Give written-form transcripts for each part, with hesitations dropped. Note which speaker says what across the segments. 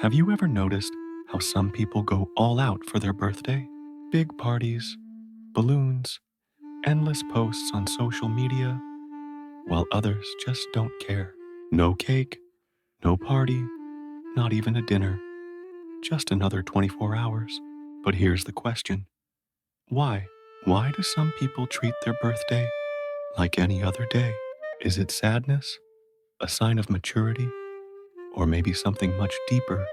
Speaker 1: Have you ever noticed how some people go all out for their birthday? Big parties, balloons, endless posts on social media, while others just don't care. No cake, no party, not even a dinner. Just another 24 hours. But here's the question. Why? Why do some people treat their birthday like any other day? Is it sadness, a sign of maturity, or maybe something much deeper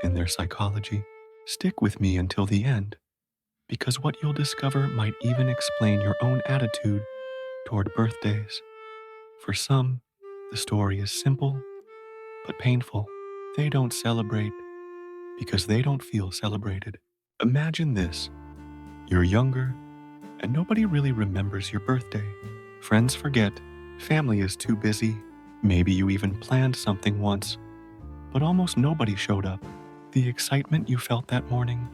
Speaker 1: in their psychology? Stick with me until the end, because what you'll discover might even explain your own attitude toward birthdays. For some, the story is simple but painful. They don't celebrate because they don't feel celebrated. Imagine this. You're younger, and nobody really remembers your birthday. Friends forget, family is too busy, maybe you even planned something once, but almost nobody showed up. The excitement you felt that morning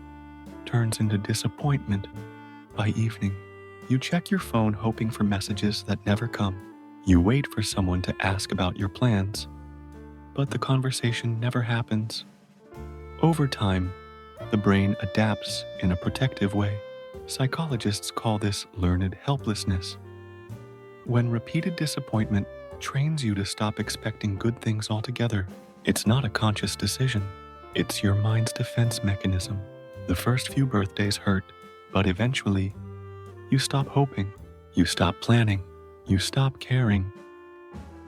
Speaker 1: turns into disappointment by evening. You check your phone hoping for messages that never come. You wait for someone to ask about your plans, but the conversation never happens. Over time, the brain adapts in a protective way. Psychologists call this learned helplessness. When repeated disappointment trains you to stop expecting good things altogether, it's not a conscious decision. It's your mind's defense mechanism. The first few birthdays hurt, but eventually, you stop hoping, you stop planning, you stop caring,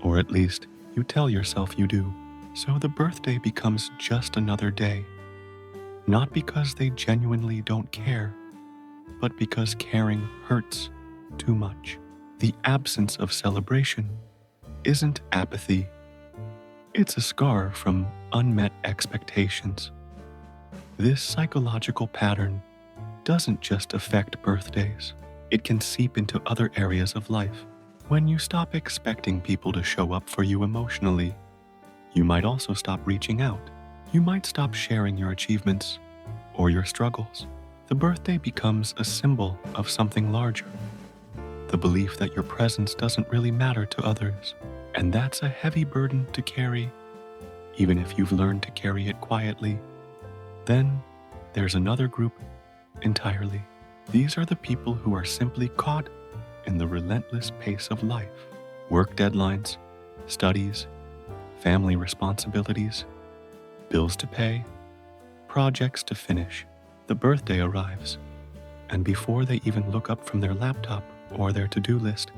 Speaker 1: or at least you tell yourself you do. So the birthday becomes just another day. Not because they genuinely don't care, but because caring hurts too much. The absence of celebration isn't apathy. It's a scar from unmet expectations. This psychological pattern doesn't just affect birthdays. It can seep into other areas of life. When you stop expecting people to show up for you emotionally, you might also stop reaching out. You might stop sharing your achievements or your struggles. The birthday becomes a symbol of something larger. The belief that your presence doesn't really matter to others. And that's a heavy burden to carry, even if you've learned to carry it quietly. Then there's another group entirely. These are the people who are simply caught in the relentless pace of life. Work deadlines, studies, family responsibilities, bills to pay, projects to finish. The birthday arrives, and before they even look up from their laptop or their to-do list,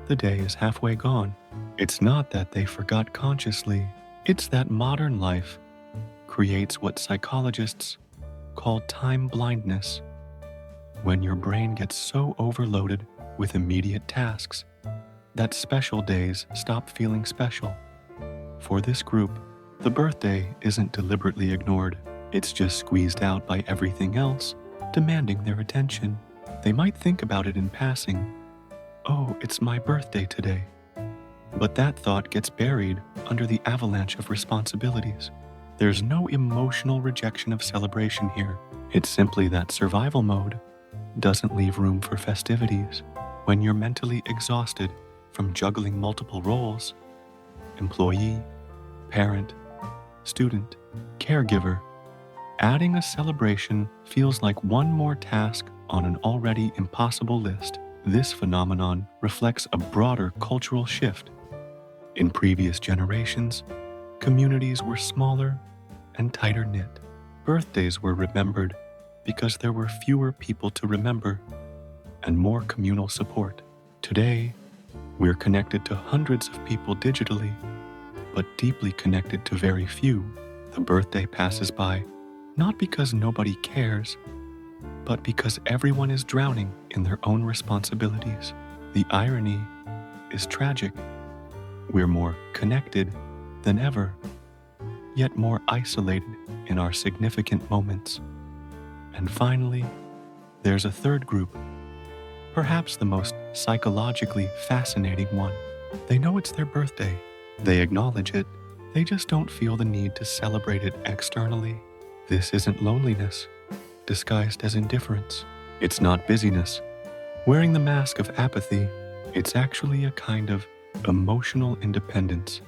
Speaker 1: the day is halfway gone. It's not that they forgot consciously, it's that modern life creates what psychologists call time blindness, when your brain gets so overloaded with immediate tasks that special days stop feeling special. For this group, the birthday isn't deliberately ignored. It's just squeezed out by everything else, demanding their attention. They might think about it in passing. Oh, it's my birthday today. But that thought gets buried under the avalanche of responsibilities. There's no emotional rejection of celebration here. It's simply that survival mode doesn't leave room for festivities. When you're mentally exhausted from juggling multiple roles, employee, parent, student, caregiver, adding a celebration feels like one more task on an already impossible list. This phenomenon reflects a broader cultural shift. In previous generations, communities were smaller and tighter knit. Birthdays were remembered because there were fewer people to remember and more communal support. Today, we're connected to hundreds of people digitally, but deeply connected to very few. The birthday passes by, not because nobody cares, but because everyone is drowning in their own responsibilities. The irony is tragic. We're more connected than ever, yet more isolated in our significant moments. And finally, there's a third group, perhaps the most psychologically fascinating one. They know it's their birthday. They acknowledge it. They just don't feel the need to celebrate it externally. This isn't loneliness, disguised as indifference. It's not busyness, wearing the mask of apathy. It's actually a kind of emotional independence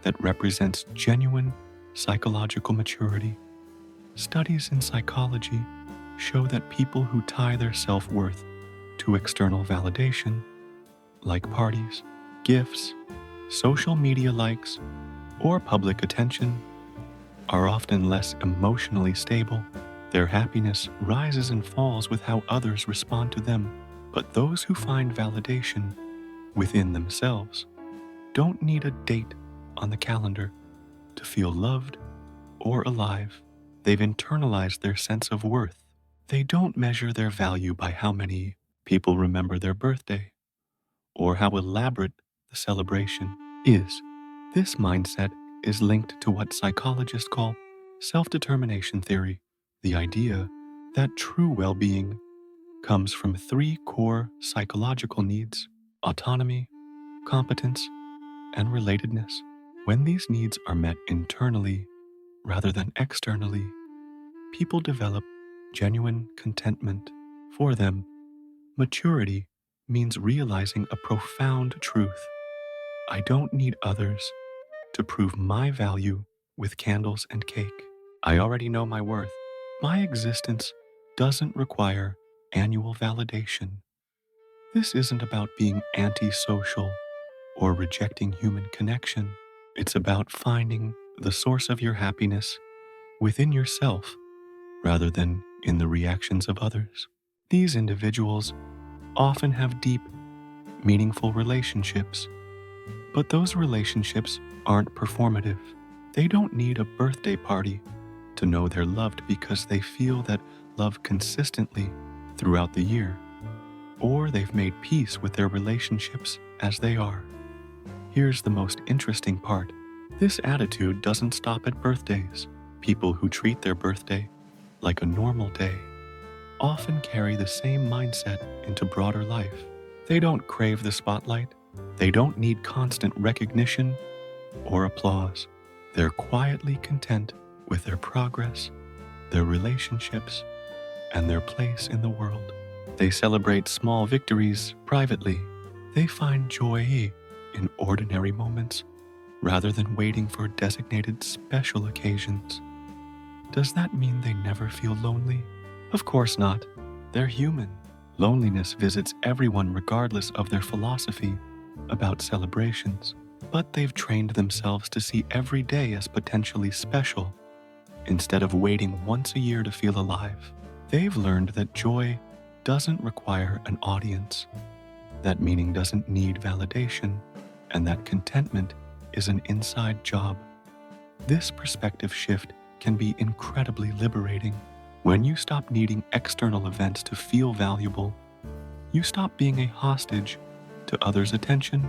Speaker 1: that represents genuine Psychological maturity. Studies in psychology show that people who tie their self-worth to external validation, like parties, gifts, social media likes, or public attention, are often less emotionally stable. Their happiness rises and falls with how others respond to them. But those who find validation within themselves don't need a date on the calendar to feel loved or alive. They've internalized their sense of worth. They don't measure their value by how many people remember their birthday or how elaborate the celebration is. This mindset is linked to what psychologists call self-determination theory, the idea that true well-being comes from three core psychological needs: autonomy, competence, and relatedness. When these needs are met internally rather than externally, people develop genuine contentment. For them, maturity means realizing a profound truth. I don't need others to prove my value with candles and cake. I already know my worth. My existence doesn't require annual validation. This isn't about being antisocial or rejecting human connection. It's about finding the source of your happiness within yourself rather than in the reactions of others. These individuals often have deep, meaningful relationships, but those relationships aren't performative. They don't need a birthday party to know they're loved because they feel that love consistently throughout the year, or they've made peace with their relationships as they are. Here's the most interesting part. This attitude doesn't stop at birthdays. People who treat their birthday like a normal day often carry the same mindset into broader life. They don't crave the spotlight. They don't need constant recognition or applause. They're quietly content with their progress, their relationships, and their place in the world. They celebrate small victories privately. They find joy in ordinary moments rather than waiting for designated special occasions. Does that mean they never feel lonely? Of course not. They're human. Loneliness visits everyone regardless of their philosophy about celebrations. But they've trained themselves to see every day as potentially special instead of waiting once a year to feel alive. They've learned that joy doesn't require an audience, that meaning doesn't need validation, and that contentment is an inside job. This perspective shift can be incredibly liberating. When you stop needing external events to feel valuable, you stop being a hostage to others' attention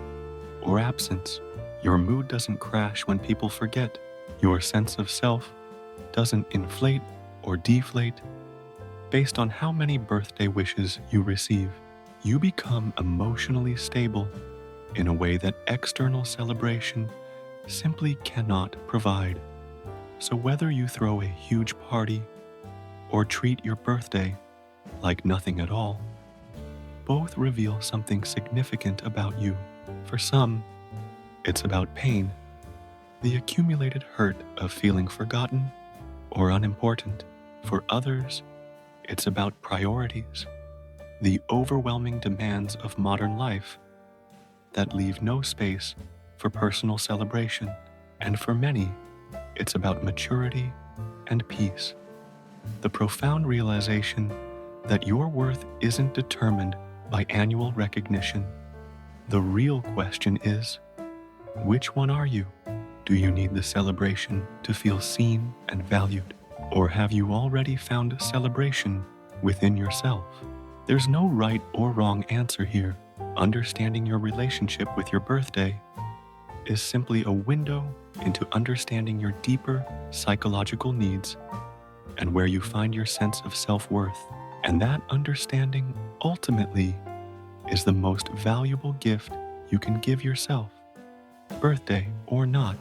Speaker 1: or absence. Your mood doesn't crash when people forget. Your sense of self doesn't inflate or deflate based on how many birthday wishes you receive. You become emotionally stable in a way that external celebration simply cannot provide. So whether you throw a huge party or treat your birthday like nothing at all, both reveal something significant about you. For some, it's about pain, the accumulated hurt of feeling forgotten or unimportant. For others, it's about priorities, the overwhelming demands of modern life that leave no space for personal celebration. And for many, it's about maturity and peace, the profound realization that your worth isn't determined by annual recognition. The real question is, which one are you? Do you need the celebration to feel seen and valued? Or have you already found celebration within yourself? There's no right or wrong answer here. Understanding your relationship with your birthday is simply a window into understanding your deeper psychological needs and where you find your sense of self-worth. And that understanding ultimately is the most valuable gift you can give yourself, birthday or not.